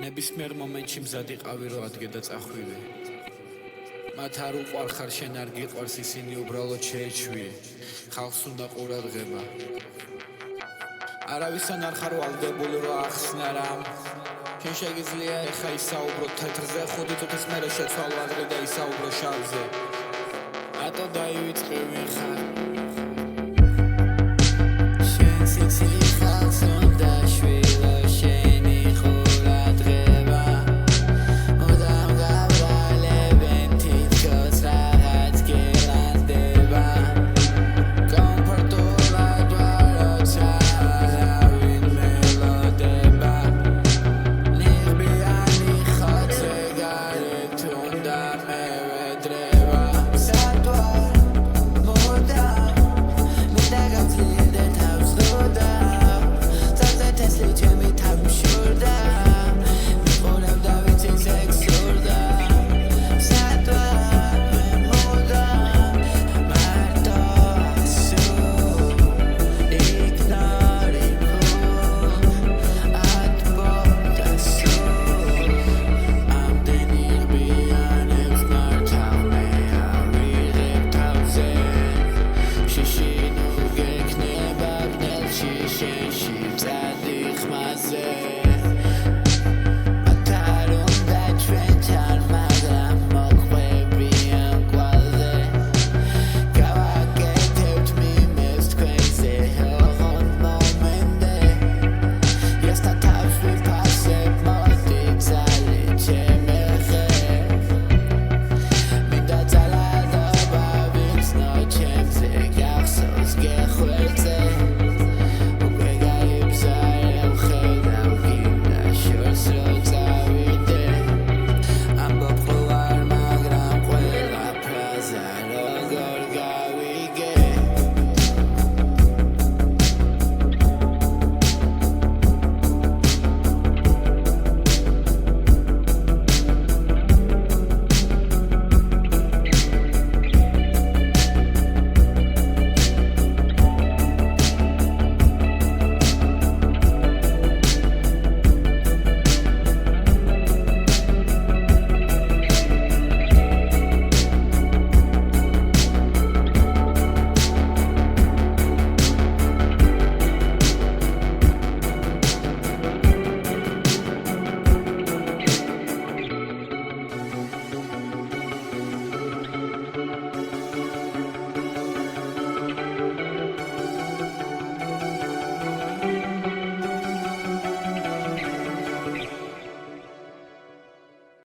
ნებისმიერ მომენტში მზად იყავი რომ ადგე და წახვიდე. მათ არ უყვარხარ შენ არ გიყვარს ისინი უბრალოდ შეეჩვიე. ხალხს უნდა ყურადღება. არავისთან არ ხარ ვალდებული რომ ახსნა რამ. შენ შეგიძლია ეხა ისაუბრო თეთრზე, 5 წუთის მერე შეცვალო ადრე და ისაუბრო შავზე. რატო დაივიწყე ვინ ხარ? შენ სიცილი ხალხს უნდა შვილო შენი ყურადღება. მუდამ გავრალებენ თითქოს რაღაც გელანდება. კომფორტულად ვარ როცა არავინ მელოდება. ნიღბიანი ხოცე გარეთ უნდა მევედრება. Მინდა გავძლიერდე თავს როდავ, წაზე თესლი